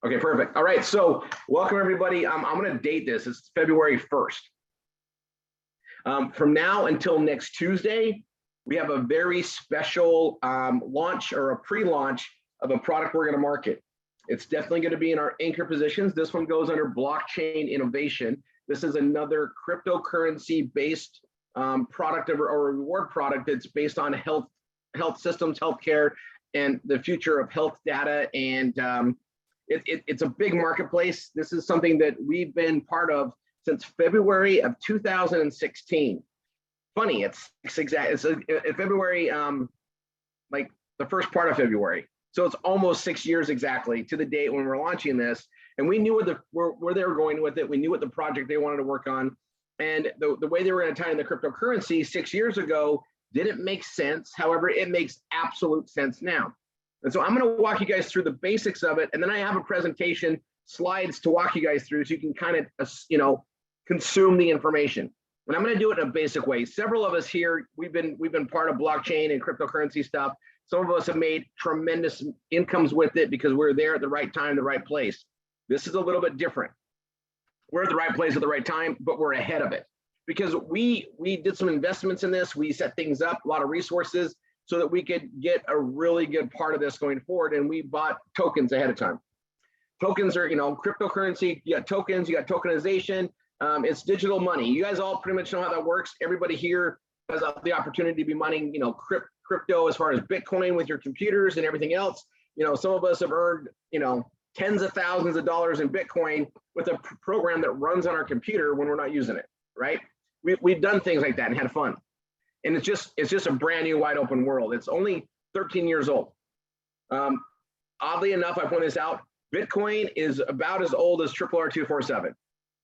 Okay, perfect. All right, so welcome everybody. I'm going to date this. It's February 1st. From now until next Tuesday, we have a very special launch or a pre-launch of a product we're going to market. It's definitely going to be in our anchor positions. This one goes under blockchain innovation. This is another cryptocurrency-based product or reward product that's based on health systems, healthcare, and the future of health data. And it's a big marketplace. This is something that we've been part of since February of 2016. Funny, it's February, like the first part of February. So it's almost 6 years exactly to the date when we're launching this. And we knew where they were going with it. We knew what the project they wanted to work on. And the way they were going to tie in the cryptocurrency 6 years ago didn't make sense. However, it makes absolute sense now. And so I'm going to walk you guys through the basics of it. And then I have a presentation, slides to walk you guys through so you can kind of, consume the information. And I'm going to do it in a basic way. Several of us here, we've been part of blockchain and cryptocurrency stuff. Some of us have made tremendous incomes with it because we're there at the right time, the right place. This is a little bit different. We're at the right place at the right time, but we're ahead of it because we did some investments in this. We set things up, a lot of resources so that we could get a really good part of this going forward. And we bought tokens ahead of time. Tokens are, cryptocurrency, you got tokens, you got tokenization. It's digital money. You guys all pretty much know how that works. Everybody here has the opportunity to be mining, crypto as far as Bitcoin with your computers and everything else. Some of us have earned, tens of thousands of dollars in Bitcoin with a program that runs on our computer when we're not using it, right? We've done things like that and had fun. And it's just a brand new wide open world. It's only 13 years old. Oddly enough, I point this out, Bitcoin is about as old as RRR247.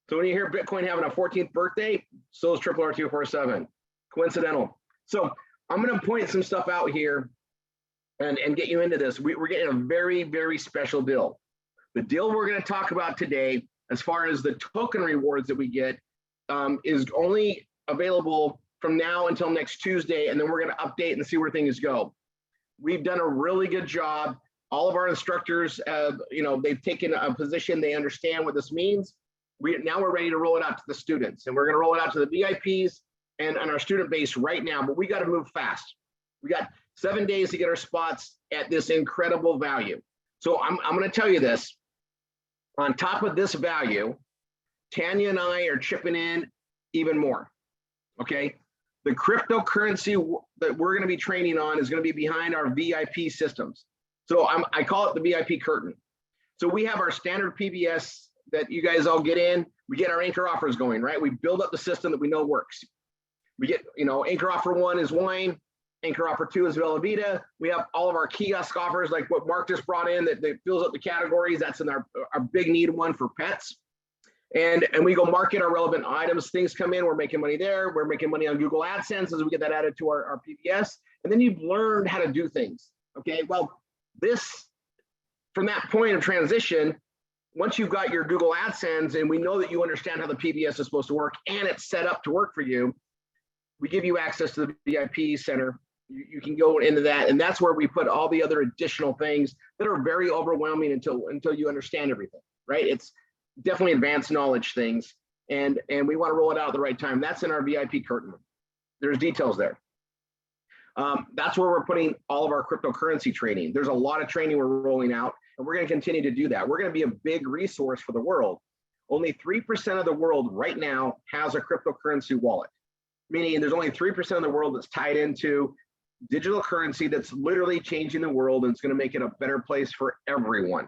So when you hear Bitcoin having a 14th birthday, so is RRR247. Coincidental. So I'm going to point some stuff out here and get you into this. We're getting a very, very special deal. The deal we're going to talk about today, as far as the token rewards that we get, is only available from now until next Tuesday, and then we're going to update and see where things go. We've done a really good job. All of our instructors, they've taken a position. They understand what this means. Now we're ready to roll it out to the students, and we're going to roll it out to the VIPs and our student base right now, but we got to move fast. We got 7 days to get our spots at this incredible value. So I'm going to tell you this. On top of this value, Tanya and I are chipping in even more, okay? The cryptocurrency that we're going to be training on is going to be behind our VIP systems. So I call it the VIP curtain. So we have our standard PBS that you guys all get in. We get our anchor offers going, right? We build up the system that we know works. We get, anchor offer 1 is wine. Anchor offer 2 is Bella Vita. We have all of our kiosk offers, like what Mark just brought in that fills up the categories. That's in our big need one for pets. And we go market our relevant items. Things come in, we're making money there. We're making money on Google AdSense as we get that added to our PBS. And then you've learned how to do things. Okay, well, from that point of transition, once you've got your Google AdSense and we know that you understand how the PBS is supposed to work and it's set up to work for you, we give you access to the VIP center. You can go into that, and that's where we put all the other additional things that are very overwhelming until you understand everything, right? It's definitely advanced knowledge things, and we want to roll it out at the right time. That's in our VIP curtain. There's details there. That's where we're putting all of our cryptocurrency training. There's a lot of training we're rolling out, and we're going to continue to do that. We're going to be a big resource for the world. Only 3% of the world right now has a cryptocurrency wallet, meaning there's only 3% of the world that's tied into digital currency that's literally changing the world, and it's going to make it a better place for everyone.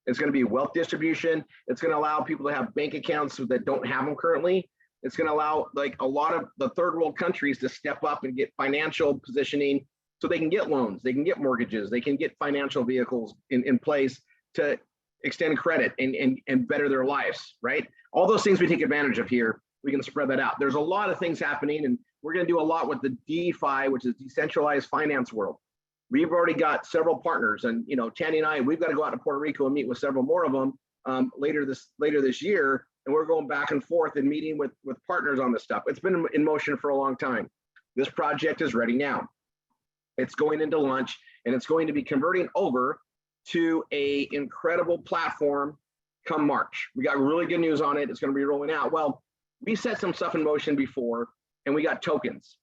It's going to be wealth distribution. It's going to allow people to have bank accounts that don't have them currently. It's going to allow like a lot of the third world countries to step up and get financial positioning so they can get loans, they can get mortgages, they can get financial vehicles in place to extend credit and better their lives, right? All those things we take advantage of here, we can spread that out. There's a lot of things happening, and we're going to do a lot with the DeFi, which is decentralized finance world. We've already got several partners, and Tanya and I, we've got to go out to Puerto Rico and meet with several more of them later this year, and we're going back and forth and meeting with partners on this stuff. It's been in motion for a long time. This project is ready now. It's going into launch, and it's going to be converting over to a incredible platform come March. We got really good news on it. It's going to be rolling out. Well, we set some stuff in motion before, and we got tokens.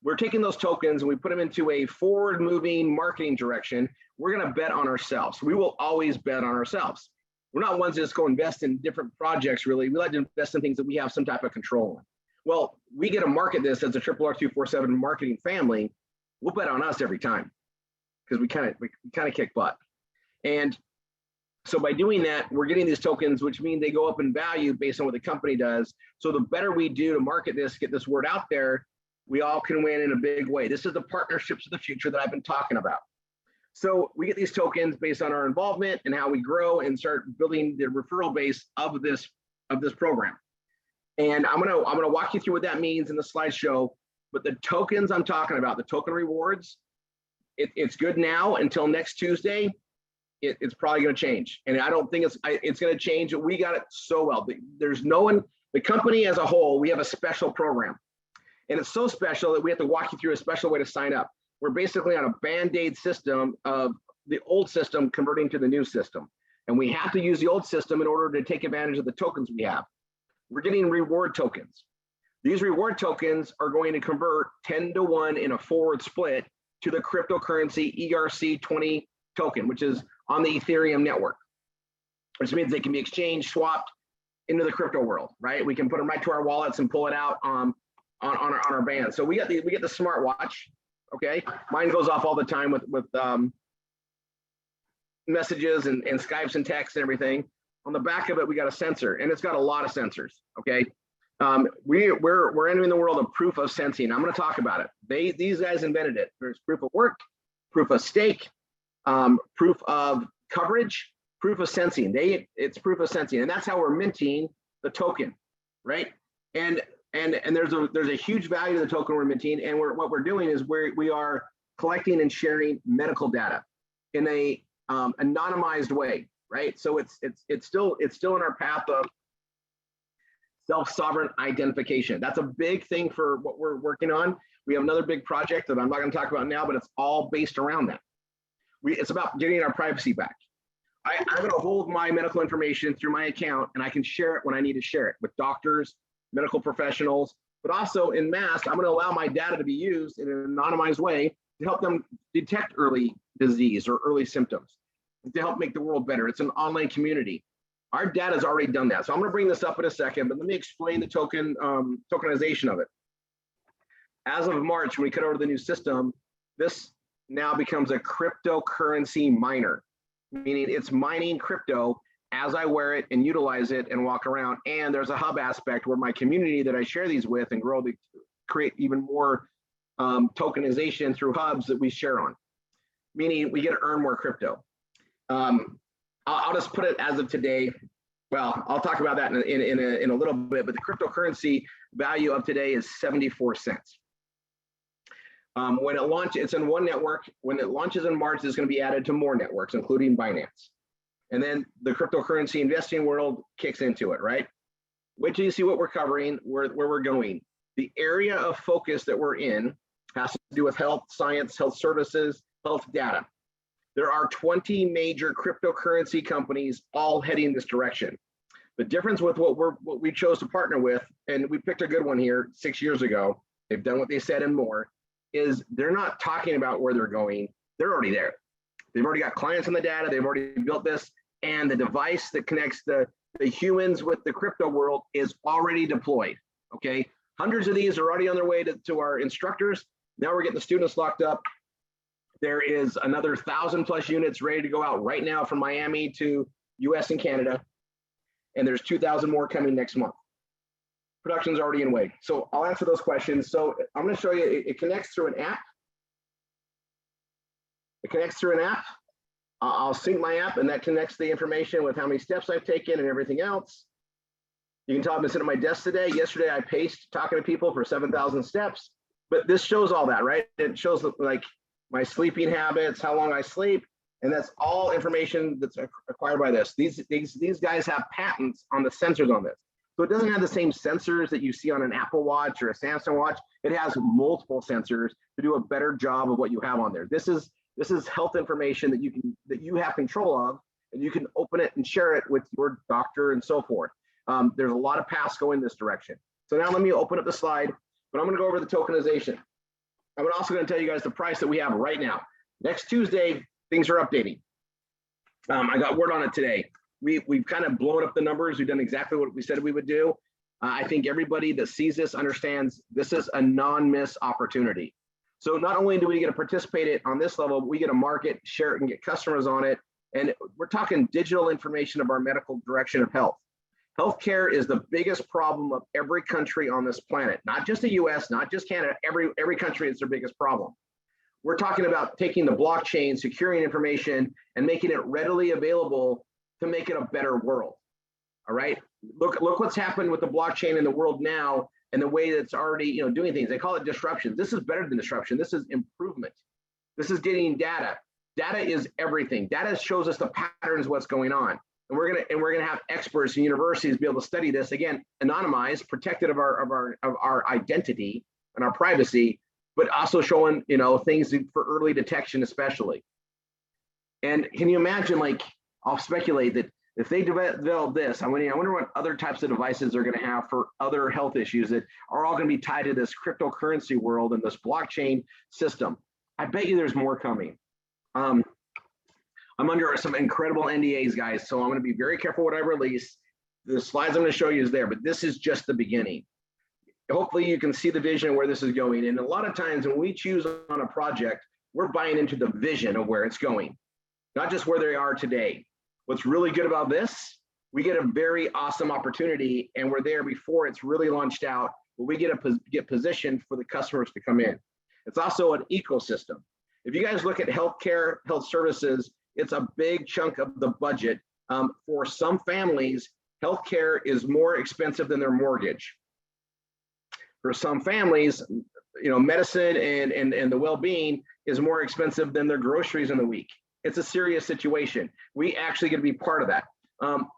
We're taking those tokens and we put them into a forward-moving marketing direction. We're going to bet on ourselves. We will always bet on ourselves. We're not ones that just go invest in different projects, really. We like to invest in things that we have some type of control in. Well, we get to market this as a RRR247 marketing family. We'll bet on us every time because we kind of kick butt. And so by doing that, we're getting these tokens, which mean they go up in value based on what the company does. So the better we do to market this, get this word out there, we all can win in a big way. This is the partnerships of the future that I've been talking about. So we get these tokens based on our involvement and how we grow and start building the referral base of this program. And I'm gonna walk you through what that means in the slideshow. But the tokens I'm talking about, the token rewards, it's good now until next Tuesday. It's probably going to change, and I don't think it's going to change. We got it so well. There's no one. The company as a whole, we have a special program, and it's so special that we have to walk you through a special way to sign up. We're basically on a band-aid system of the old system converting to the new system, and we have to use the old system in order to take advantage of the tokens we have. We're getting reward tokens. These reward tokens are going to convert 10-to-1 in a forward split to the cryptocurrency ERC20 token, which is on the Ethereum network, which means they can be exchanged, swapped into the crypto world, right? We can put them right to our wallets and pull it out on our band. So we get the smartwatch, okay? Mine goes off all the time with messages and Skypes and texts and everything. On the back of it, we got a sensor, and it's got a lot of sensors, okay? We're entering the world of proof of sensing. I'm going to talk about it. These guys invented it. There's proof of work, proof of stake, proof of coverage, proof of sensing. It's proof of sensing, and that's how we're minting the token, right? And there's a huge value to the token we're minting, and what we're doing is we are collecting and sharing medical data in a anonymized way, right? So it's still in our path of self-sovereign identification. That's a big thing for what we're working on. We have another big project that I'm not going to talk about now, but it's all based around that. It's about getting our privacy back. I'm going to hold my medical information through my account, and I can share it when I need to share it with doctors, medical professionals, but also in mass, I'm going to allow my data to be used in an anonymized way to help them detect early disease or early symptoms, to help make the world better. It's an online community. Our data has already done that. So I'm going to bring this up in a second, but let me explain the tokenization of it. As of March, when we cut over to the new system, this now becomes a cryptocurrency miner, meaning it's mining crypto as I wear it and utilize it and walk around. And there's a hub aspect where my community that I share these with and grow to create even more tokenization through hubs that we share on, meaning we get to earn more crypto. I'll just put it as of today. Well, I'll talk about that in a little bit, but the cryptocurrency value of today is 74 cents. When it launches, it's in one network. When it launches in March, it's going to be added to more networks, including Binance. And then the cryptocurrency investing world kicks into it, right? Wait till you see what we're covering, where we're going. The area of focus that we're in has to do with health, science, health services, health data. There are 20 major cryptocurrency companies all heading this direction. The difference with what we chose to partner with, and we picked a good one here 6 years ago, they've done what they said and more, is they're not talking about where they're going. They're already there. They've already got clients on the data. They've already built this, and the device that connects the humans with the crypto world is already deployed, okay? Hundreds of these are already on their way to our instructors. Now we're getting the students locked up. There is another 1,000+ units ready to go out right now from Miami to US and Canada. And there's 2,000 more coming next month. Production's already in way. So I'll answer those questions. So I'm going to show you, it connects through an app. It connects through an app. I'll sync my app, and that connects the information with how many steps I've taken and everything else. You can tell I've been sitting at my desk today. Yesterday, I paced talking to people for 7,000 steps. But this shows all that, right? It shows like my sleeping habits, how long I sleep, and that's all information that's acquired by this. These guys have patents on the sensors on this. So it doesn't have the same sensors that you see on an Apple Watch or a Samsung Watch. It has multiple sensors to do a better job of what you have on there. This is This is health information that you have control of, and you can open it and share it with your doctor and so forth. There's a lot of paths going this direction. So now let me open up the slide, but I'm going to go over the tokenization. I'm also going to tell you guys the price that we have right now. Next Tuesday, things are updating. I got word on it today. We've kind of blown up the numbers. We've done exactly what we said we would do. I think everybody that sees this understands this is a non-miss opportunity. So not only do we get to participate it on this level, we get to market, share it, and get customers on it. And we're talking digital information of our medical direction of health. Healthcare is the biggest problem of every country on this planet, not just the US, not just Canada, every country is their biggest problem. We're talking about taking the blockchain, securing information, and making it readily available to make it a better world. All right, look what's happened with the blockchain in the world now, and the way that's already doing things. They call it disruption. This is better than disruption. This is improvement. This is getting data. Data is everything. Data shows us the patterns, what's going on, and we're gonna have experts and universities be able to study this, again, anonymized, protected of our identity and our privacy, but also showing things for early detection, especially. And can you imagine, like, I'll speculate that if they develop this, I wonder what other types of devices they're going to have for other health issues that are all going to be tied to this cryptocurrency world and this blockchain system. I bet you there's more coming. I'm under some incredible NDAs, guys, so I'm going to be very careful what I release. The slides I'm going to show you is there, but this is just the beginning. Hopefully you can see the vision of where this is going. And a lot of times when we choose on a project, we're buying into the vision of where it's going, not just where they are today. What's really good about this, we get a very awesome opportunity, and we're there before it's really launched out, but we get positioned for the customers to come in. It's also an ecosystem. If you guys look at healthcare, health services, it's a big chunk of the budget. For some families, healthcare is more expensive than their mortgage. For some families, medicine and the well-being is more expensive than their groceries in the week. It's a serious situation. We actually get to be part of that.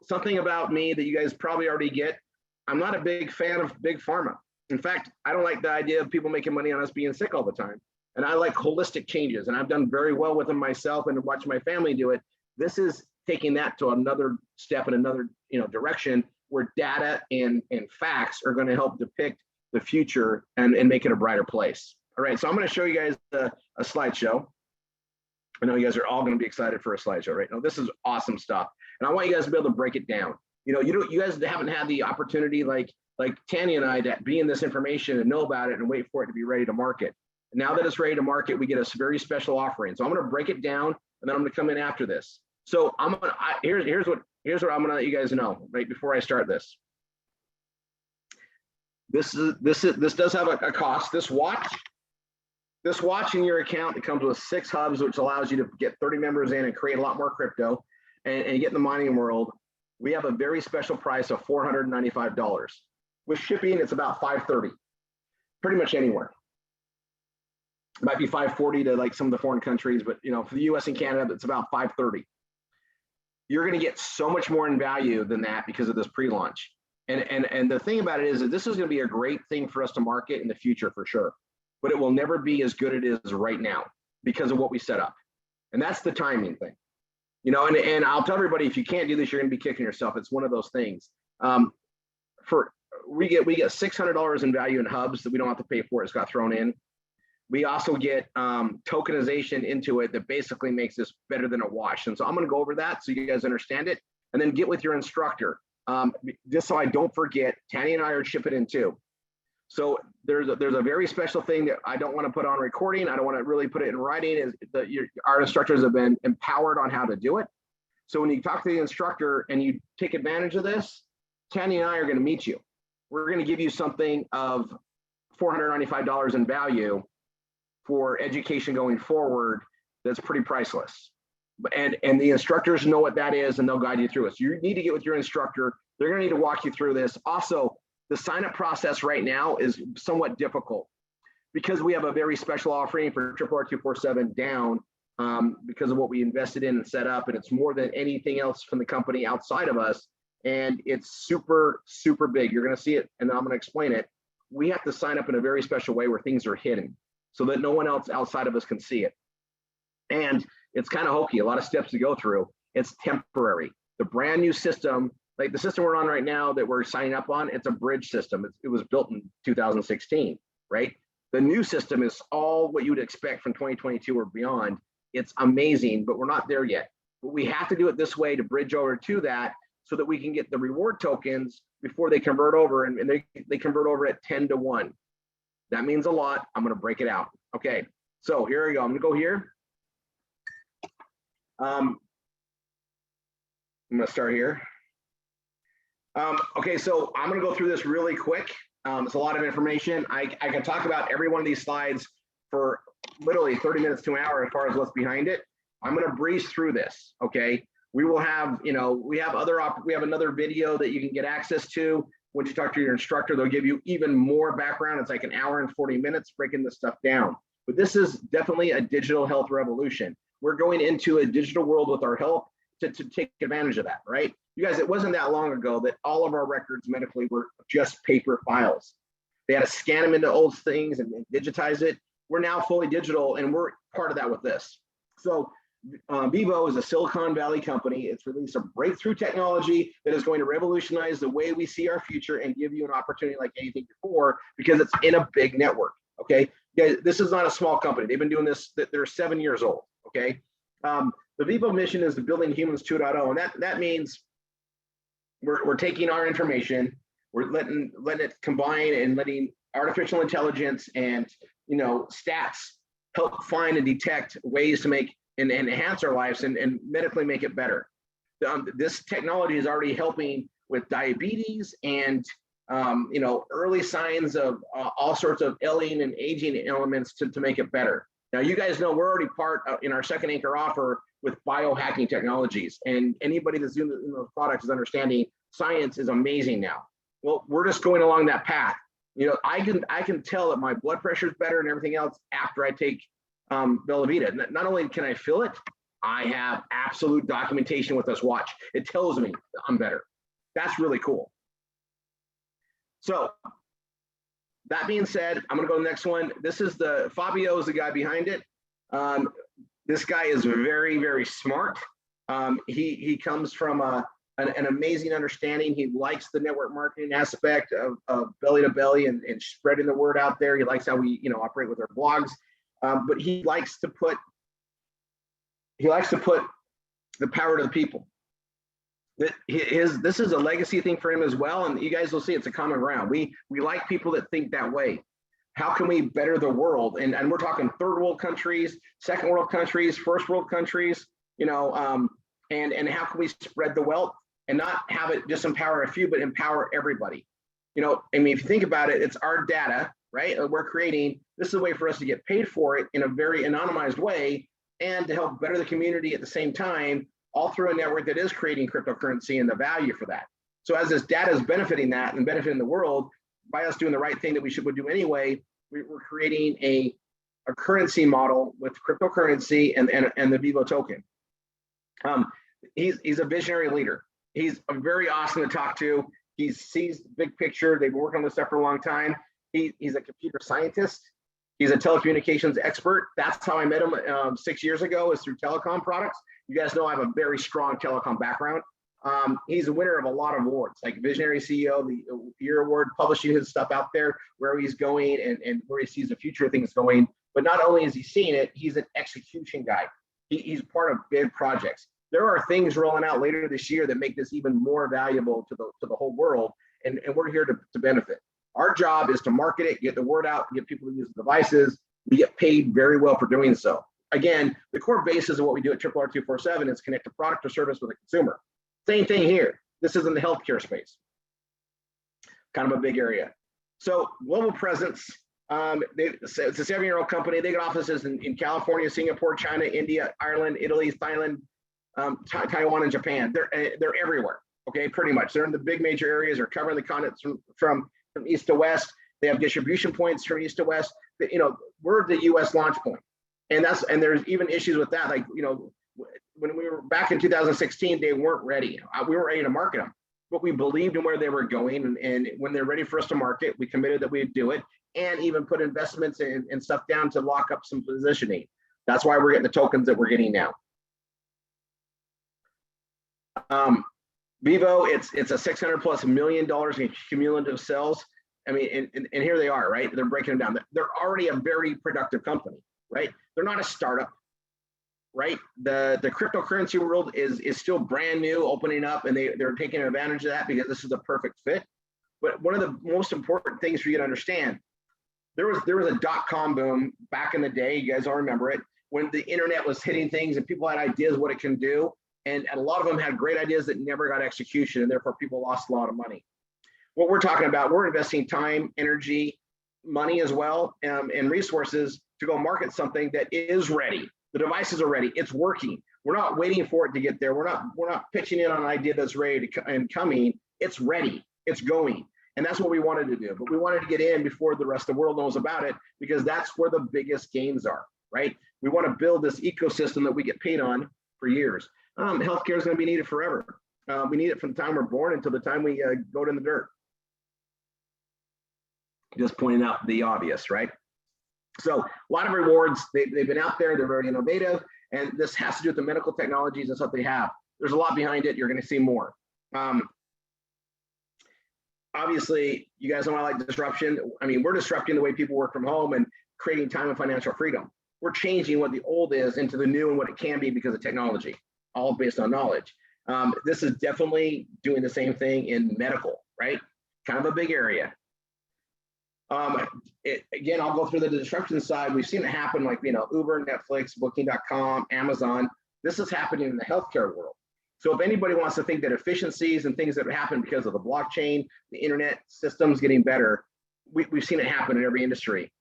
Something about me that you guys probably already get, I'm not a big fan of big pharma. In fact, I don't like the idea of people making money on us being sick all the time. And I like holistic changes, and I've done very well with them myself and watch my family do it. This is taking that to another step in another direction where data and facts are going to help depict the future and make it a brighter place. All right, so I'm going to show you guys a slideshow. I know you guys are all going to be excited for a slideshow, right? Now, this is awesome stuff, and I want you guys to be able to break it down. You guys haven't had the opportunity like Tanya and I to be in this information and know about it and wait for it to be ready to market. And now that it's ready to market, we get a very special offering. So I'm going to break it down, and then I'm going to come in after this. So here's what I'm going to let you guys know right before I start this. This does have a cost. This watch in your account, it comes with 6 hubs, which allows you to get 30 members in and create a lot more crypto and get in the mining world. We have a very special price of $495. With shipping, it's about $530, pretty much anywhere. It might be $540 to like some of the foreign countries, but for the US and Canada, it's about $530. You're going to get so much more in value than that because of this pre-launch. And the thing about it is that this is going to be a great thing for us to market in the future for sure, but it will never be as good as it is right now because of what we set up. And that's the timing thing, and I'll tell everybody, if you can't do this, you're going to be kicking yourself. It's one of those things. We get $600 in value in hubs that we don't have to pay for. It's got thrown in. We also get tokenization into it that basically makes this better than a wash. And so I'm going to go over that so you guys understand it, and then get with your instructor. Just so I don't forget, Tanny and I are shipping in too. So there's a very special thing that I don't want to put on recording. I don't want to really put it in writing. Is that our instructors have been empowered on how to do it. So when you talk to the instructor and you take advantage of this, Tanny and I are going to meet you. We're going to give you something of $495 in value for education going forward. That's pretty priceless. And the instructors know what that is, and they'll guide you through it. So you need to get with your instructor. They're going to need to walk you through this. Also, the sign-up process right now is somewhat difficult because we have a very special offering for RRR247 down because of what we invested in and set up, and it's more than anything else from the company outside of us, and it's super, super big. You're going to see it, and I'm going to explain it. We have to sign up in a very special way where things are hidden so that no one else outside of us can see it. And it's kind of hokey, a lot of steps to go through. It's temporary. The brand new system, like the system we're on right now that we're signing up on, it's a bridge system. It was built in 2016, right? The new system is all what you would expect from 2022 or beyond. It's amazing, but we're not there yet. But we have to do it this way to bridge over to that so that we can get the reward tokens before they convert over, and they convert over at 10-1. That means a lot. I'm going to break it out. Okay, so here we go. I'm going to go here. I'm going to start here. Okay, so I'm going to go through this really quick. It's a lot of information. I can talk about every one of these slides for literally 30 minutes to an hour as far as what's behind it. I'm going to breeze through this. Okay, we will have, we have another video that you can get access to. Once you talk to your instructor, they'll give you even more background. It's like an hour and 40 minutes breaking this stuff down. But this is definitely a digital health revolution. We're going into a digital world with our health to take advantage of that, right? You guys, it wasn't that long ago that all of our records medically were just paper files. They had to scan them into old things and digitize it. We're now fully digital, and we're part of that with this. So Vivo is a Silicon Valley company. It's released a breakthrough technology that is going to revolutionize the way we see our future and give you an opportunity like anything before, because it's in a big network. Okay, guys, this is not a small company. They've been doing this. They're 7 years old. Okay, the Vivo mission is the Building Humans 2.0, and that means we're taking our information, we're letting it combine and letting artificial intelligence and stats help find and detect ways to make and enhance our lives and medically make it better. This technology is already helping with diabetes and early signs of all sorts of ailing and aging elements to make it better. Now, you guys know we're already part in our second anchor offer with biohacking technologies, and anybody that's doing those products is understanding science is amazing now. Well, we're just going along that path. I can tell that my blood pressure is better and everything else after I take Bellavita. Not only can I feel it, I have absolute documentation with this watch. It tells me I'm better. That's really cool. So that being said, I'm going to go to the next one. This is Fabio is the guy behind it. This guy is very, very smart. He comes from an amazing understanding. He likes the network marketing aspect of belly to belly and spreading the word out there. He likes how we operate with our blogs, but he likes to put the power to the people. This is a legacy thing for him as well, and you guys will see it's a common ground. We like people that think that way. How can we better the world? And we're talking third world countries, second world countries, first world countries, and how can we spread the wealth and not have it just empower a few, but empower everybody? I mean, if you think about it, it's our data, right? We're creating. This is a way for us to get paid for it in a very anonymized way and to help better the community at the same time, all through a network that is creating cryptocurrency and the value for that. So as this data is benefiting that and benefiting the world, by us doing the right thing that we would do anyway, we're creating a currency model with cryptocurrency and the Vivo token. He's a visionary leader. He's very awesome to talk to. He sees the big picture. They've been working on this stuff for a long time. He's a computer scientist. He's a telecommunications expert. That's how I met him 6 years ago, is through telecom products. You guys know I have a very strong telecom background. He's a winner of a lot of awards, like Visionary CEO, the Year Award, publishing his stuff out there, where he's going and where he sees the future of things going. But not only is he seeing it, he's an execution guy. He's part of big projects. There are things rolling out later this year that make this even more valuable to the whole world, and we're here to benefit. Our job is to market it, get the word out, get people to use the devices. We get paid very well for doing so. Again, the core basis of what we do at RRR247 is connect a product or service with a consumer. Same thing here. This is in the healthcare space. Kind of a big area. So global presence. It's a 7-year-old company. They got offices in California, Singapore, China, India, Ireland, Italy, Thailand, Taiwan, and Japan. They're everywhere. Okay, pretty much. They're in the big major areas. They're covering the continents from east to west. They have distribution points from east to west. We're the U.S. launch point, and there's even issues with that. Like when we were back in 2016, they weren't ready. We weren't ready to market them, but we believed in where they were going. And when they're ready for us to market, we committed that we'd do it and even put investments and stuff down to lock up some positioning. That's why we're getting the tokens that we're getting now. Vivo, it's a $600+ million in cumulative sales. I mean, and here they are, right? They're breaking them down. They're already a very productive company, right? They're not a startup, right? The cryptocurrency world is still brand new, opening up, and they're taking advantage of that because this is the perfect fit. But one of the most important things for you to understand, there was a .com boom back in the day. You guys all remember it, when the internet was hitting things and people had ideas what it can do. And a lot of them had great ideas that never got execution, and therefore people lost a lot of money. What we're talking about, we're investing time, energy, money as well, and resources to go market something that is ready. The devices are ready. It's working. We're not waiting for it to get there. We're not pitching in on an idea that's ready and coming. It's ready. It's going. And that's what we wanted to do. But we wanted to get in before the rest of the world knows about it, because that's where the biggest gains are, right? We want to build this ecosystem that we get paid on for years. Healthcare is going to be needed forever. We need it from the time we're born until the time we go in the dirt. Just pointing out the obvious, right? So a lot of rewards, they've been out there, they're very innovative, and this has to do with the medical technologies and stuff they have. There's a lot behind it. You're going to see more. Obviously, you guys know I like disruption. I mean, we're disrupting the way people work from home and creating time and financial freedom. We're changing what the old is into the new and what it can be because of technology, all based on knowledge. This is definitely doing the same thing in medical, right? Kind of a big area. Again, I'll go through the disruption side. We've seen it happen, like, Uber, Netflix, Booking.com, Amazon. This is happening in the healthcare world. So if anybody wants to think that efficiencies and things that happen because of the blockchain, the internet systems getting better, we've seen it happen in every industry.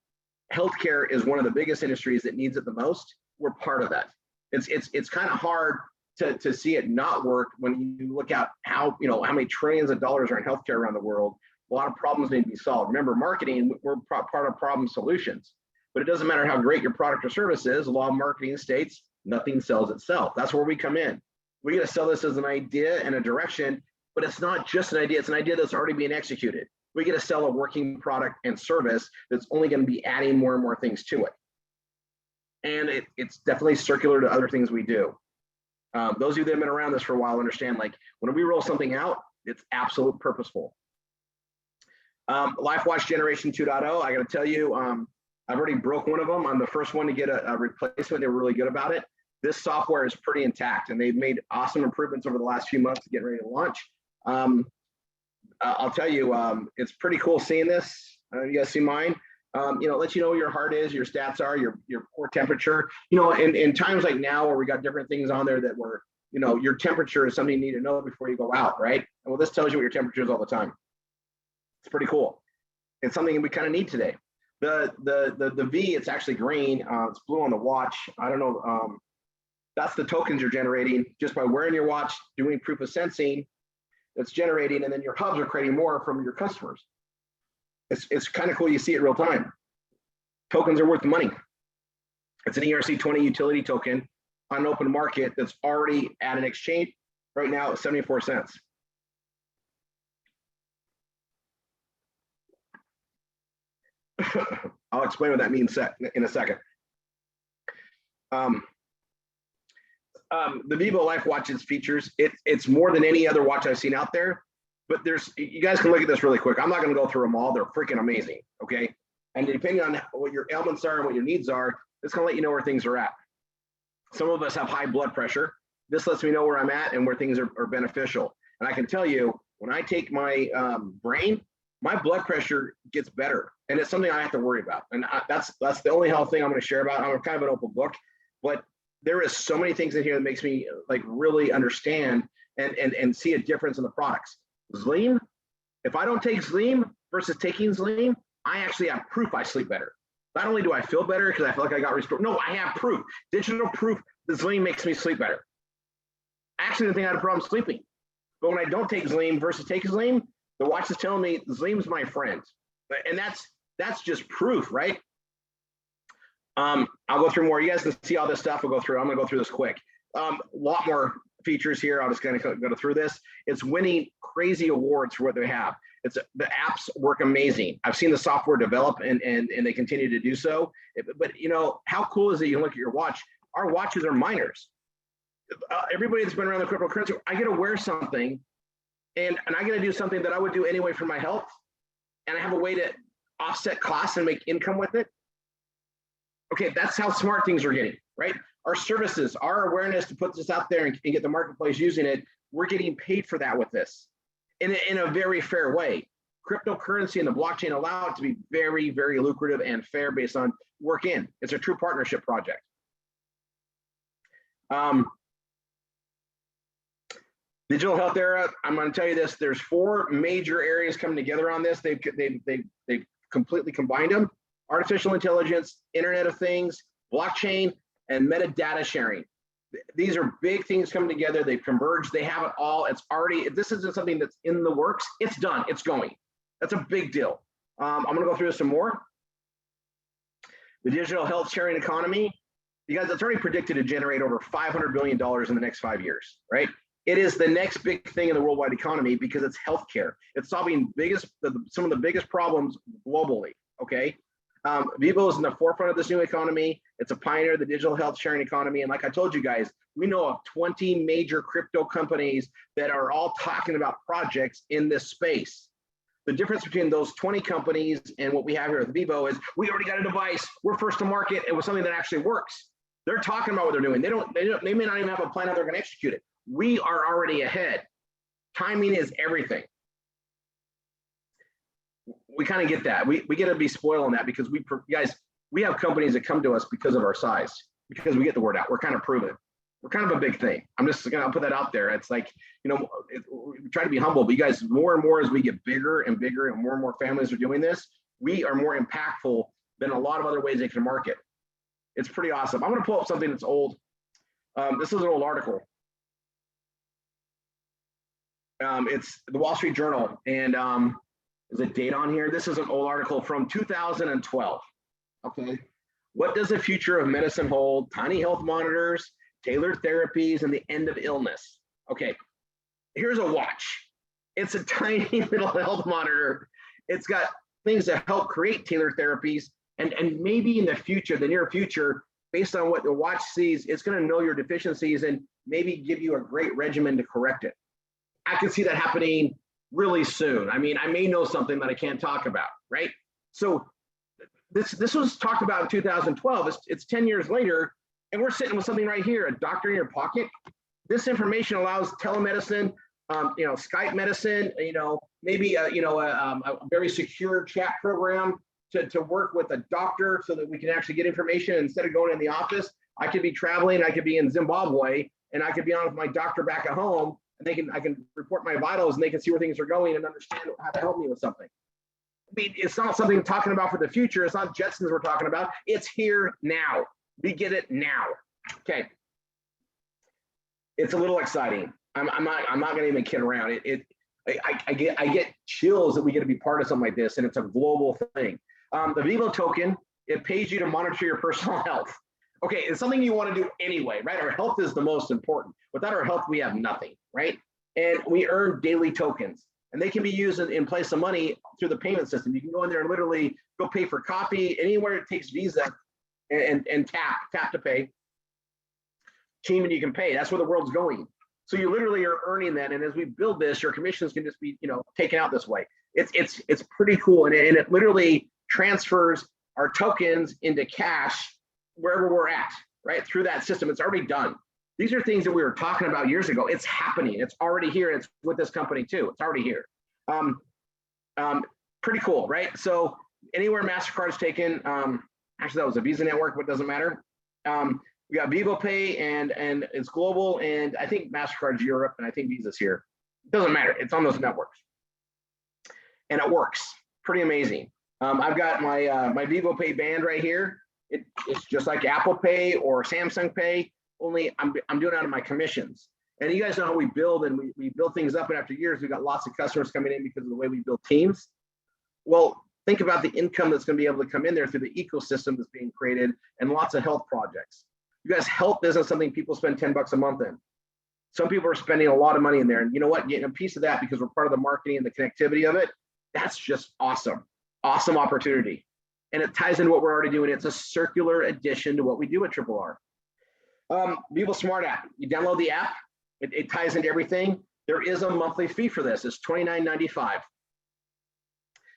Healthcare is one of the biggest industries that needs it the most. We're part of that. It's kind of hard to see it not work when you look at how many trillions of dollars are in healthcare around the world. A lot of problems need to be solved. Remember, marketing, we're part of problem solutions, but it doesn't matter how great your product or service is. The law of marketing states nothing sells itself. That's where we come in. We got to sell this as an idea and a direction, but it's not just an idea. It's an idea that's already being executed. We get to sell a working product and service that's only going to be adding more and more things to it. And it's definitely circular to other things we do. Those of you that have been around this for a while understand, like, when we roll something out, it's absolute purposeful. LifeWatch Generation 2.0, I got to tell you, I've already broke one of them. I'm the first one to get a replacement. They were really good about it. This software is pretty intact, and they've made awesome improvements over the last few months to get ready to launch. I'll tell you, it's pretty cool seeing this. You guys see mine? Let you know where your heart is, your stats are, your core temperature. In times like now where we got different things on there that were, your temperature is something you need to know before you go out, right? And well, this tells you what your temperature is all the time. It's pretty cool. It's something we kind of need today. The V, it's actually green. It's blue on the watch. I don't know. That's the tokens you're generating just by wearing your watch, doing proof of sensing. It's generating, and then your hubs are creating more from your customers. It's kind of cool. You see it real time. Tokens are worth the money. It's an ERC20 utility token on an open market that's already at an exchange right now at 74 cents. I'll explain what that means in a second. The Vivo Life Watch's features, it's more than any other watch I've seen out there, but you guys can look at this really quick. I'm not going to go through them all. They're freaking amazing, okay? And depending on what your ailments are and what your needs are, it's going to let you know where things are at. Some of us have high blood pressure. This lets me know where I'm at and where things are beneficial. And I can tell you, when I take my brain, my blood pressure gets better, and it's something I have to worry about. And that's the only health thing I'm going to share about. I'm kind of an open book, but there is so many things in here that makes me like really understand and see a difference in the products. Zleam, if I don't take Zleam versus taking Zleam, I actually have proof I sleep better. Not only do I feel better because I feel like I got restored, no, I have proof, digital proof that Zleam makes me sleep better. I actually didn't think I had a problem sleeping. But when I don't take Zleam versus take Zleam, the watch is telling me Zleam's my friend. And that's just proof, right? I'll go through more. You guys can see all this stuff. I'm going to go through this quick. A lot more features here. I'm just going to go through this. It's winning crazy awards for what they have. The apps work amazing. I've seen the software develop and they continue to do so. But you know, how cool is it? You look at your watch. Our watches are miners. Everybody that's been around the cryptocurrency, I get to wear something and I get to do something that I would do anyway for my health. And I have a way to offset costs and make income with it. Okay, that's how smart things are getting, right? Our services, our awareness to put this out there and get the marketplace using it, we're getting paid for that with this in a very fair way. Cryptocurrency and the blockchain allow it to be very, very lucrative and fair based on work in. It's a true partnership project. Digital health era, I'm going to tell you this, there's 4 major areas coming together on this. They've completely combined them. Artificial intelligence, Internet of Things, blockchain, and metadata sharing. These are big things coming together. They've converged. They have it all. It's already, this isn't something that's in the works. It's done. It's going. That's a big deal. I'm going to go through some more. The digital health sharing economy, you guys, it's already predicted to generate over $500 billion in the next 5 years, right? It is the next big thing in the worldwide economy because it's healthcare. It's solving some of the biggest problems globally, okay? Vivo is in the forefront of this new economy. It's a pioneer of the digital health sharing economy. And like I told you guys, we know of 20 major crypto companies that are all talking about projects in this space. The difference between those 20 companies and what we have here at Vivo is we already got a device. We're first to market. It was something that actually works. They're talking about what they're doing. They may not even have a plan how they're going to execute it. We are already ahead. Timing is everything. We kind of get that. We get to be spoiled on that because we have companies that come to us because of our size, because we get the word out. We're kind of proven. We're kind of a big thing. I'm just going to put that out there. It's like, you know, we try to be humble, but you guys, more and more as we get bigger and bigger and more families are doing this, we are more impactful than a lot of other ways they can market. It's pretty awesome. I'm going to pull up something that's old. This is an old article. It's the Wall Street Journal, and there's a date on here. This is an old article from 2012. Okay, what does the future of medicine hold? Tiny health monitors, tailored therapies, and the end of illness. Okay, here's a watch. It's a tiny little health monitor. It's got things that help create tailored therapies, and maybe in the future, the near future, based on what the watch sees, it's going to know your deficiencies and maybe give you a great regimen to correct it. I can see that happening really soon. I mean, I may know something that I can't talk about, right? So this was talked about in 2012. It's 10 years later, and we're sitting with something right here, a doctor in your pocket. This information allows telemedicine, you know, Skype medicine, you know, maybe a very secure chat program to work with a doctor so that we can actually get information instead of going in the office. I could be traveling, I could be in Zimbabwe, and I could be on with my doctor back at home. And I can report my vitals and they can see where things are going and understand how to help me with something. I mean, it's not something we're talking about for the future. It's not Jetsons we're talking about. It's here now. We get it now. Okay. It's a little exciting. I'm not going to even kid around. I get chills that we get to be part of something like this, and it's a global thing. The Vivo token, it pays you to monitor your personal health. Okay, it's something you want to do anyway, right? Our health is the most important. Without our health, we have nothing, right? And we earn daily tokens, and they can be used in place of money through the payment system. You can go in there and literally go pay for coffee anywhere it takes Visa and tap to pay. Team and you can pay. That's where the world's going. So you literally are earning that, and as we build this, your commissions can just be, you know, taken out this way. It's pretty cool, and it literally transfers our tokens into cash wherever we're at, right? Through that system. It's already done. These are things that we were talking about years ago. It's happening. It's already here. It's with this company too. It's already here. Pretty cool, right? So anywhere MasterCard is taken, actually that was a Visa network, but it doesn't matter. We got Vivo Pay and it's global, and I think MasterCard's Europe, and I think Visa's here. It doesn't matter. It's on those networks. And it works. Pretty amazing. I've got my Vivo Pay band right here. It's just like Apple Pay or Samsung Pay, only I'm doing it out of my commissions. And you guys know how we build, and we build things up, and after years, we've got lots of customers coming in because of the way we build teams. Well, think about the income that's going to be able to come in there through the ecosystem that's being created, and lots of health projects. You guys, health isn't something people spend $10 a month in. Some people are spending a lot of money in there, and you know what? Getting a piece of that because we're part of the marketing and the connectivity of it, That's just awesome. Awesome opportunity. And it ties into what we're already doing. It's a circular addition to what we do at RRR. Vivo Smart app. You download the app. It ties into everything. There is a monthly fee for this. It's $29.95.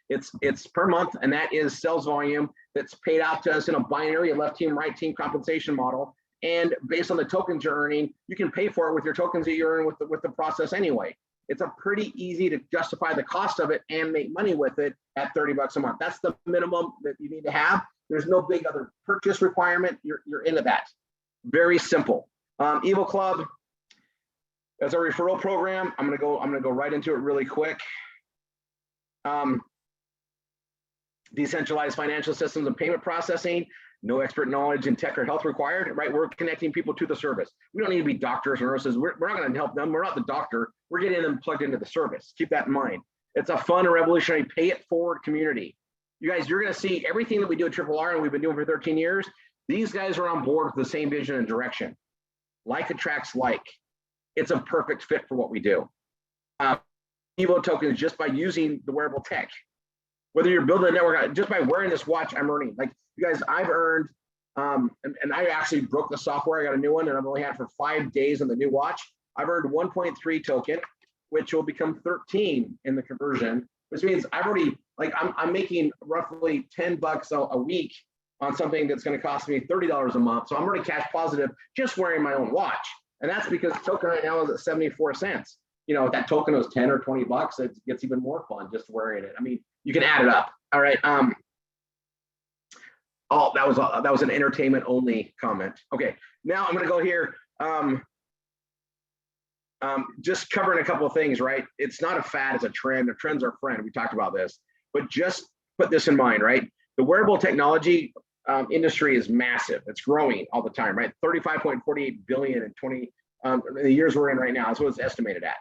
It's per month, and that is sales volume that's paid out to us in a binary, a left team, right team compensation model. And based on the tokens you're earning, you can pay for it with your tokens that you earn with the process anyway. It's a pretty easy to justify the cost of it and make money with it at $30 a month. That's the minimum that you need to have. There's no big other purchase requirement. You're into that. Very simple. Evo Club, that's our referral program. I'm gonna go right into it really quick. Decentralized financial systems and payment processing. No expert knowledge in tech or health required, right? We're connecting people to the service. We don't need to be doctors or nurses. We're not going to help them. We're not the doctor. We're getting them plugged into the service. Keep that in mind. It's a fun and revolutionary pay it forward community. You guys, you're going to see everything that we do at RRR and we've been doing for 13 years. These guys are on board with the same vision and direction. Like attracts like. It's a perfect fit for what we do. Evo tokens just by using the wearable tech. Whether you're building a network, just by wearing this watch, I'm earning. Like you guys, I've earned, and I actually broke the software. I got a new one, and I've only had it for 5 days on the new watch. I've earned 1.3 token, which will become 13 in the conversion, which means I've already, like, I'm making roughly $10 a week on something that's going to cost me $30 a month. So I'm already cash positive just wearing my own watch, and that's because the token right now is at 74 cents. You know, if that token was 10 or 20 bucks, it gets even more fun just wearing it. I mean, you can add it up. All right. Oh, that was an entertainment only comment. Okay, now I'm gonna go here. Just covering a couple of things, right? It's not a fad, it's a trend. The trends are friend. We talked about this, but just put this in mind, right? The wearable technology industry is massive. It's growing all the time, right? 35.48 billion in the years we're in right now. That's what it's estimated at.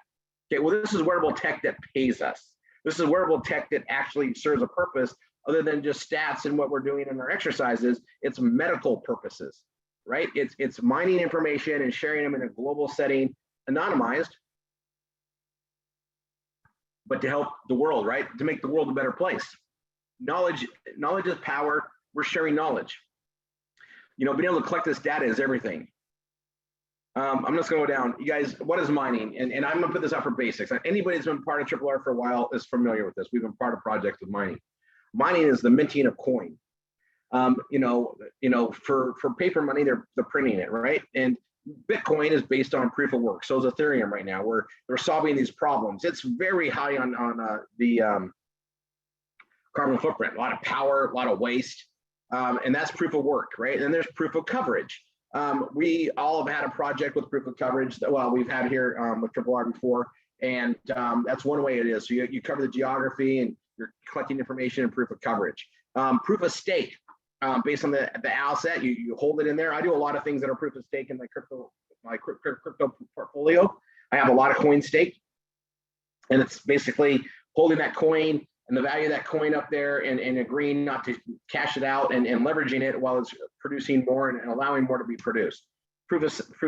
Okay, well, this is wearable tech that pays us. This is wearable tech that actually serves a purpose other than just stats and what we're doing in our exercises. It's medical purposes, right? It's mining information and sharing them in a global setting, anonymized, but to help the world, right? To make the world a better place. Knowledge is power. We're sharing knowledge. You know, being able to collect this data is everything. I'm just gonna go down. You guys, what is mining? And I'm gonna put this out for basics. Anybody that's been part of RRR for a while is familiar with this. We've been part of projects with mining. Mining is the minting of coin. You know, for paper money, they're printing it, right? And Bitcoin is based on proof of work. So is Ethereum right now, where they're solving these problems. It's very high on the carbon footprint, a lot of power, a lot of waste, and that's proof of work, right? And there's proof of coverage. We all have had a project with proof of coverage that, well, we've had here with RRR before, and that's one way it is. So you cover the geography and you're collecting information and proof of coverage. Proof of stake, based on the asset, you hold it in there. I do a lot of things that are proof of stake in my crypto portfolio. I have a lot of coin stake, and it's basically holding that coin and the value of that coin up there and agreeing not to cash it out and leveraging it while it's producing more and allowing more to be produced. Proof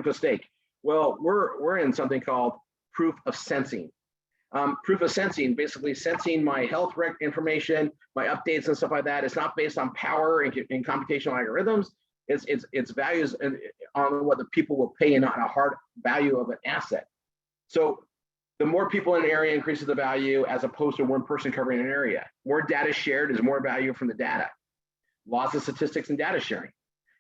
of stake. Well, we're in something called proof of sensing. Proof of sensing, basically sensing my health information, my updates and stuff like that. It's not based on power and computational algorithms. It's values on what the people will pay and not a hard value of an asset. So the more people in an area increases the value as opposed to one person covering an area. More data shared is more value from the data. Laws of statistics and data sharing.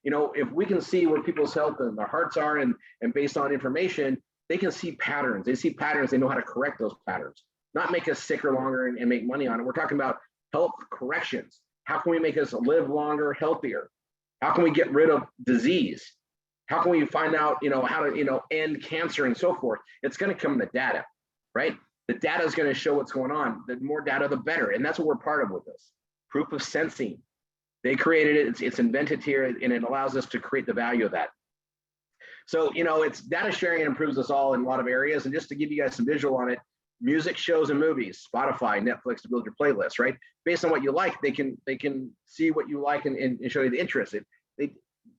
You know, if we can see where people's health and their hearts are and based on information, they can see patterns. They see patterns, they know how to correct those patterns. Not make us sicker longer and make money on it. We're talking about health corrections. How can we make us live longer, healthier? How can we get rid of disease? How can we find out, you know, how to, you know, end cancer and so forth? It's going to come in the data. Right? The data is going to show what's going on. The more data, the better. And that's what we're part of with this. Proof of sensing. They created it. It's invented here, and it allows us to create the value of that. So, you know, it's data sharing improves us all in a lot of areas. And just to give you guys some visual on it, music, shows, and movies, Spotify, Netflix, to build your playlist, right? Based on what you like, they can see what you like and show you the interest.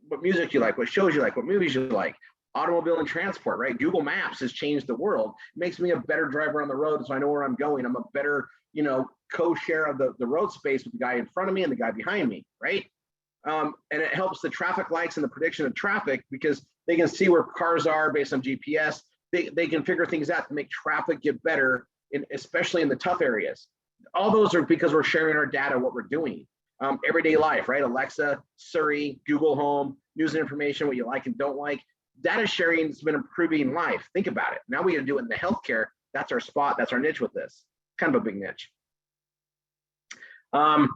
What music you like, what shows you like, what movies you like. Automobile and transport, right? Google Maps has changed the world. It makes me a better driver on the road, so I know where I'm going. I'm a better, co-share of the road space with the guy in front of me and the guy behind me, right? And it helps the traffic lights and the prediction of traffic because they can see where cars are based on GPS. They can figure things out to make traffic get better, especially in the tough areas. All those are because we're sharing our data, what we're doing. Everyday life, right? Alexa, Siri, Google Home, news and information, what you like and don't like. Data sharing has been improving life. Think about it. Now we got to do it in the healthcare. That's our spot. That's our niche with this. Kind of a big niche. Wow,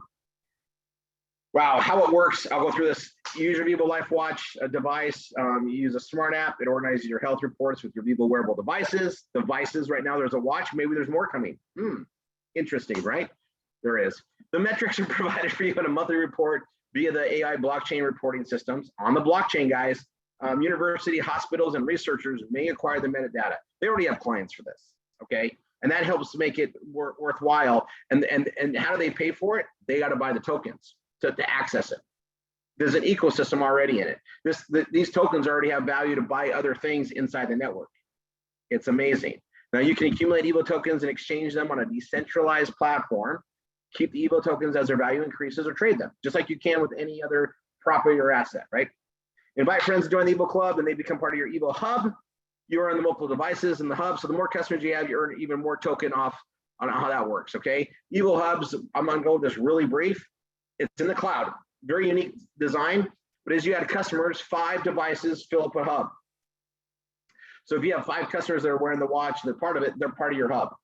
how it works. I'll go through this. You use your Vivo Life Watch device. You use a smart app. It organizes your health reports with your Vivo wearable devices. Right now, there's a watch. Maybe there's more coming. Interesting, right? There is. The metrics are provided for you in a monthly report via the AI blockchain reporting systems. On the blockchain, guys, university, hospitals, and researchers may acquire the metadata. They already have clients for this, okay? And that helps make it worthwhile. And how do they pay for it? They got to buy the tokens to access it. There's an ecosystem already in it. These tokens already have value to buy other things inside the network. It's amazing. Now you can accumulate EVO tokens and exchange them on a decentralized platform. Keep the EVO tokens as their value increases or trade them, just like you can with any other property or asset, right? Invite friends to join the EVO Club and they become part of your EVO Hub. You are on the multiple devices in the hub. So the more customers you have, you earn even more token off on how that works, okay? EVO Hubs, I'm gonna go just really brief. It's in the cloud, very unique design, but as you add customers, 5 devices fill up a hub. So if you have 5 customers that are wearing the watch, they're part of it, they're part of your hub.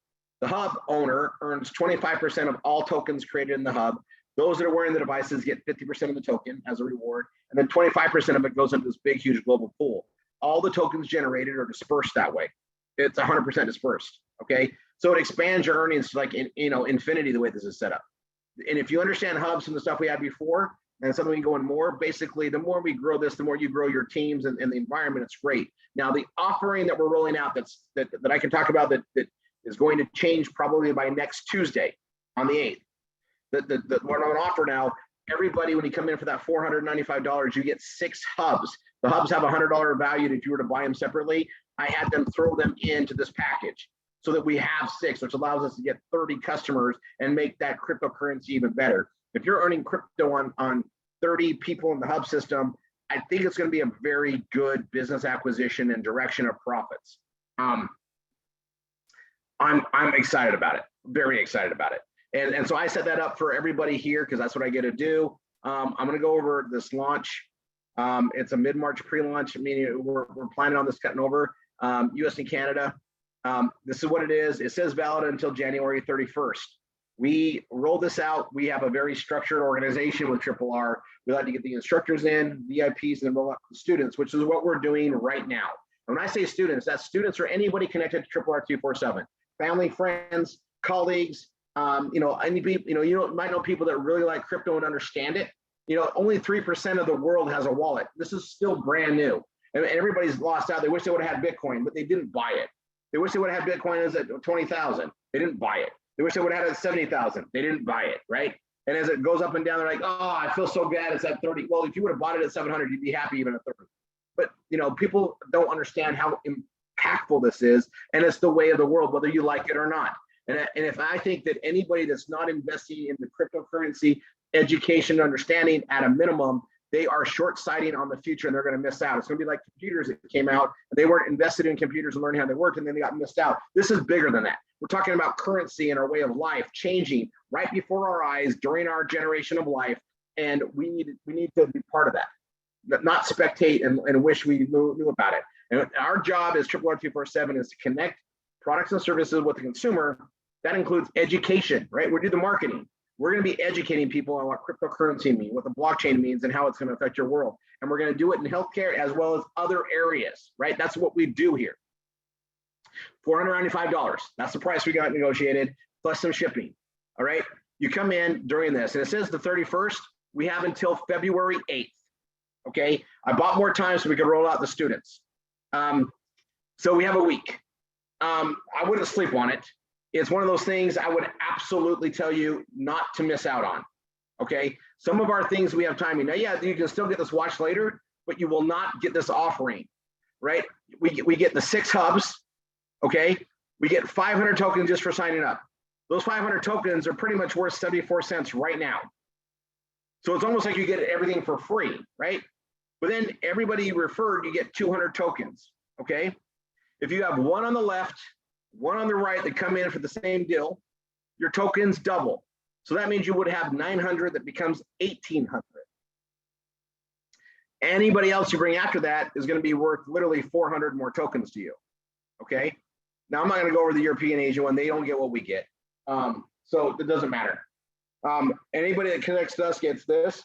The hub owner earns 25% of all tokens created in the hub. Those that are wearing the devices get 50% of the token as a reward, and then 25% of it goes into this big, huge global pool. All the tokens generated are dispersed that way. It's 100% dispersed, okay? So it expands your earnings to like, infinity the way this is set up. And if you understand hubs and the stuff we had before, and something we can go in more, basically, the more we grow this, the more you grow your teams and the environment, it's great. Now, the offering that we're rolling out that I can talk about that is going to change probably by next Tuesday on the 8th. What I'm gonna offer now, everybody, when you come in for that $495, you get 6 hubs. The hubs have $100 value if you were to buy them separately. I had them throw them into this package so that we have 6, which allows us to get 30 customers and make that cryptocurrency even better. If you're earning crypto on 30 people in the hub system, I think it's gonna be a very good business acquisition and direction of profits. I'm excited about it, very excited about it. And so I set that up for everybody here because that's what I get to do. I'm going to go over this launch. It's a mid-March pre-launch, meaning we're planning on this cutting over US and Canada. This is what it is. It says valid until January 31st. We roll this out. We have a very structured organization with RRR. We like to get the instructors in, VIPs, and then roll out the students, which is what we're doing right now. And when I say students, that's students or anybody connected to RRR247, family, friends, colleagues. Any people, you might know people that really like crypto and understand it. Only 3% of the world has a wallet. This is still brand new, and everybody's lost out. They wish they would have had Bitcoin, but they didn't buy it. They wish they would have had Bitcoin as at 20,000. They didn't buy it. They wish they would have had it at 70,000. They didn't buy it, right? And as it goes up and down, they're like, oh, I feel so bad. It's at 30. Well, if you would have bought it at 700, you'd be happy even at 30. But people don't understand how impactful this is, and it's the way of the world, whether you like it or not. And if I think that anybody that's not investing in the cryptocurrency education understanding at a minimum, they are short-sighting on the future and they're going to miss out. It's going to be like computers that came out. They weren't invested in computers and learning how they worked, and then they got missed out. This is bigger than that. We're talking about currency and our way of life changing right before our eyes during our generation of life, and we need to be part of that, not spectate and wish we knew about it. And our job as RRR247 is to connect products and services with the consumer. That includes education, right? We do the marketing. We're going to be educating people on what cryptocurrency means, what the blockchain means, and how it's going to affect your world. And we're going to do it in healthcare as well as other areas, right? That's what we do here. $495. That's the price we got negotiated, plus some shipping. All right. You come in during this, and it says the 31st. We have until February 8th. Okay. I bought more time so we could roll out the students. So we have a week. I wouldn't sleep on it. It's one of those things I would absolutely tell you not to miss out on. Okay. Some of our things we have timing. Now, yeah, you can still get this watch later, but you will not get this offering. right? We get the 6 hubs, okay? We get 500 tokens just for signing up. Those 500 tokens are pretty much worth 74 cents right now. So it's almost like you get everything for free, right? But then everybody you referred, you get 200 tokens, okay? If you have one on the left, one on the right that come in for the same deal, your tokens double. So that means you would have 900 that becomes 1,800. Anybody else you bring after that is going to be worth literally 400 more tokens to you, okay? Now I'm not going to go over the European Asian one. They don't get what we get. So it doesn't matter. Anybody that connects to us gets this.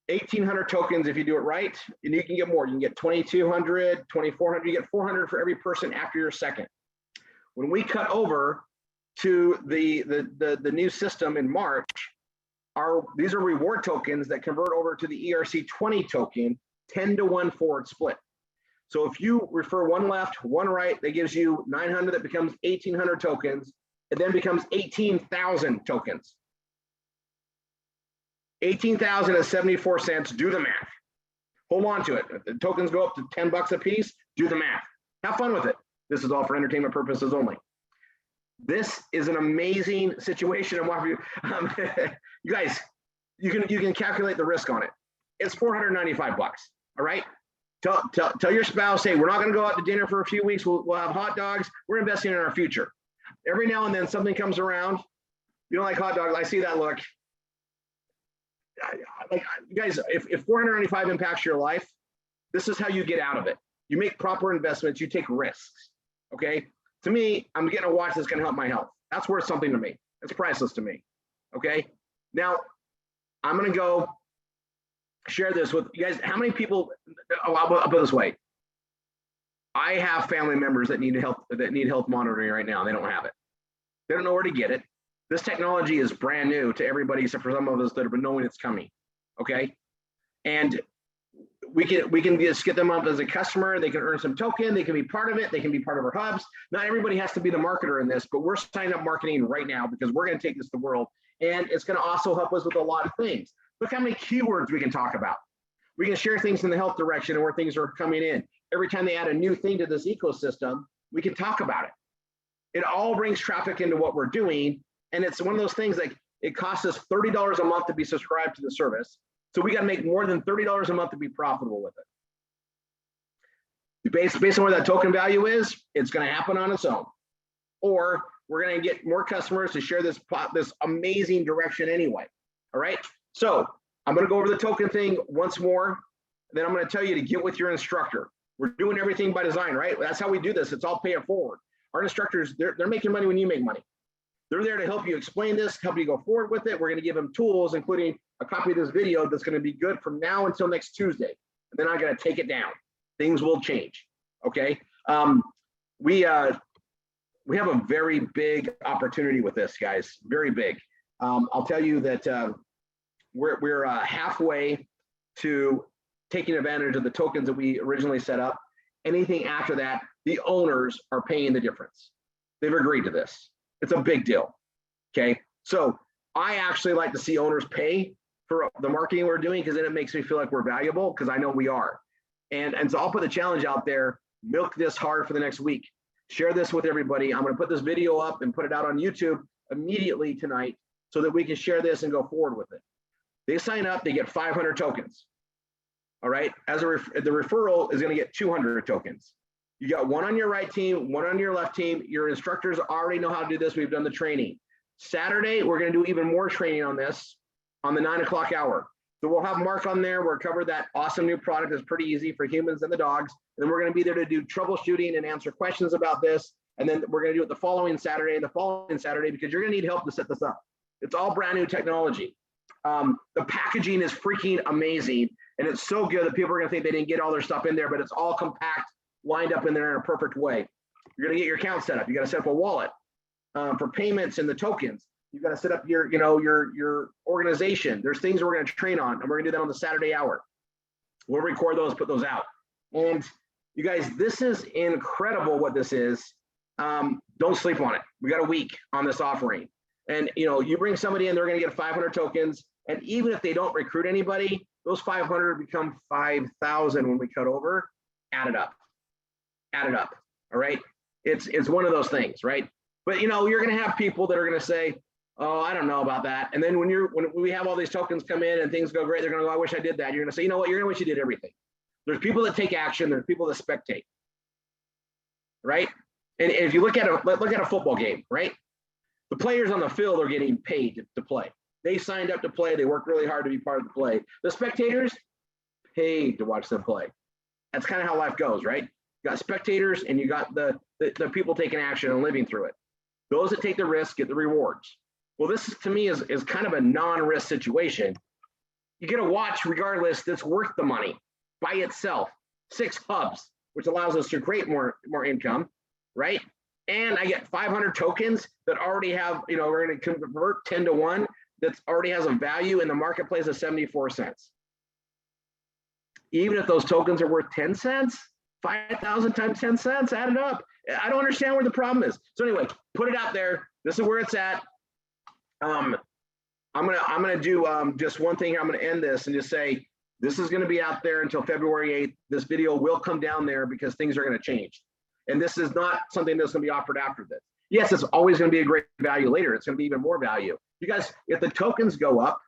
1,800 tokens if you do it right, and you can get more. You can get 2,200, 2,400, you get 400 for every person after your second. When we cut over to the new system in March, these are reward tokens that convert over to the ERC20 token, 10-to-1 forward split. So if you refer one left, one right, that gives you 900, that becomes 1,800 tokens. It then becomes 18,000 tokens. 18,000 at 74 cents, do the math. Hold on to it. If the tokens go up to 10 bucks a piece, do the math. Have fun with it. This is all for entertainment purposes only. This is an amazing situation. You guys, you can calculate the risk on it. It's 495 bucks, all right? Tell your spouse, hey, we're not gonna go out to dinner for a few weeks. We'll have hot dogs. We're investing in our future. Every now and then something comes around. You don't like hot dogs, I see that look. Like, you guys, if 495 impacts your life, this is how you get out of it. You make proper investments, you take risks, okay? To me, I'm getting a watch that's gonna help my health. That's worth something to me. It's priceless to me, okay? Now, I'm gonna go share this with you guys. How many people, I'll put it this way. I have family members that need health monitoring right now. They don't have it. They don't know where to get it. This technology is brand new to everybody except for some of us that have been knowing it's coming, okay? And we can just get them up as a customer. They can earn some token. They can be part of it. They can be part of our hubs. Not everybody has to be the marketer in this, but we're signing up marketing right now because we're going to take this to the world. And it's going to also help us with a lot of things. Look how many keywords we can talk about. We can share things in the health direction and where things are coming in. Every time they add a new thing to this ecosystem, we can talk about it. It all brings traffic into what we're doing. And it's one of those things like it costs us $30 a month to be subscribed to the service. So we got to make more than $30 a month to be profitable with it. Based on where that token value is, it's going to happen on its own. Or we're going to get more customers to share this amazing direction anyway. All right. So I'm going to go over the token thing once more. Then I'm going to tell you to get with your instructor. We're doing everything by design, right? That's how we do this. It's all pay it forward. Our instructors, they're making money when you make money. They're there to help you explain this, help you go forward with it. We're going to give them tools, including a copy of this video that's going to be good from now until next Tuesday. And then I'm going to take it down. Things will change. Okay. We have a very big opportunity with this, guys. Very big. I'll tell you that we're halfway to taking advantage of the tokens that we originally set up. Anything after that, the owners are paying the difference. They've agreed to this. It's a big deal. Okay. So I actually like to see owners pay for the marketing we're doing because then it makes me feel like we're valuable because I know we are. And so I'll put the challenge out there, milk this hard for the next week. Share this with everybody. I'm going to put this video up and put it out on YouTube immediately tonight so that we can share this and go forward with it. They sign up, they get 500 tokens. All right. The referral is going to get 200 tokens. You got one on your right team, one on your left team. Your instructors already know how to do this. We've done the training. Saturday, we're going to do even more training on this on the 9 o'clock hour. So we'll have Mark on there. We'll cover that awesome new product that's pretty easy for humans and the dogs. And then we're going to be there to do troubleshooting and answer questions about this. And then we're going to do it the following Saturday because you're going to need help to set this up. It's all brand new technology. The packaging is freaking amazing. And it's so good that people are going to think they didn't get all their stuff in there, but it's all compact, lined up in there in a perfect way. You're going to get your account set up. You got to set up a wallet for payments and the tokens. You got to set up your organization. There's things we're going to train on, and we're going to do that on the Saturday hour. We'll record those, put those out. And you guys, this is incredible what this is. Don't sleep on it. We got a week on this offering. And you bring somebody in, they're going to get 500 tokens. And even if they don't recruit anybody, those 500 become 5,000 when we cut over. add it up, all right? It's one of those things, right? But you're going to have people that are going to say, oh, I don't know about that. And then when we have all these tokens come in and things go great, they're going to go, I wish I did that. You're going to say, you know what? You're going to wish you did everything. There's people that take action. There's people that spectate, right? And if you look at a football game, right? The players on the field are getting paid to play. They signed up to play. They worked really hard to be part of the play. The spectators paid to watch them play. That's kind of how life goes, right? You got spectators and you got the people taking action and living through it. Those that take the risk get the rewards. Well, this to me is kind of a non-risk situation. You get a watch regardless that's worth the money by itself. 6 hubs, which allows us to create more income, right? And I get 500 tokens that already have, we're going to convert 10 to 1 that already has a value in the marketplace of 74 cents. Even if those tokens are worth 10 cents, 5,000 times 10 cents, add it up. I don't understand where the problem is. So anyway, put it out there. This is where it's at. I'm gonna do just one thing here. I'm gonna end this and just say this is gonna be out there until February 8th. This video will come down there because things are gonna change. And this is not something that's gonna be offered after this. Yes, it's always gonna be a great value later. It's gonna be even more value. You guys, if the tokens go up,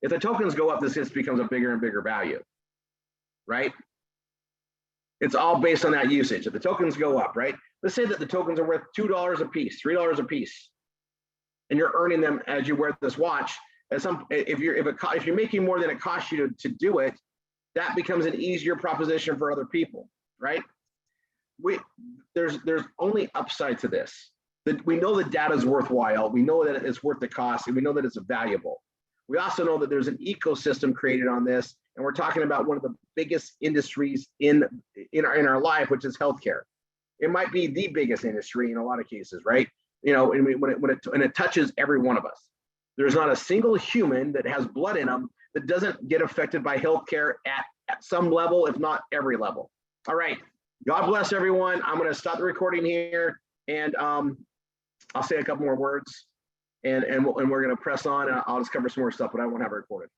if the tokens go up, this just becomes a bigger and bigger value, right? It's all based on that usage. If the tokens go up, right? Let's say that the tokens are worth $2 a piece, $3 a piece, and you're earning them as you wear this watch. If you're making more than it costs you to do it, that becomes an easier proposition for other people, right? There's only upside to this. We know the data is worthwhile. We know that it's worth the cost, and we know that it's valuable. We also know that there's an ecosystem created on this, and we're talking about one of the biggest industries in our life, which is healthcare. It might be the biggest industry in a lot of cases, right? When it touches every one of us. There's not a single human that has blood in them that doesn't get affected by healthcare at some level, if not every level. All right. God bless everyone. I'm going to stop the recording here, and I'll say a couple more words, and we're going to press on. And I'll just cover some more stuff, but I won't have it recorded.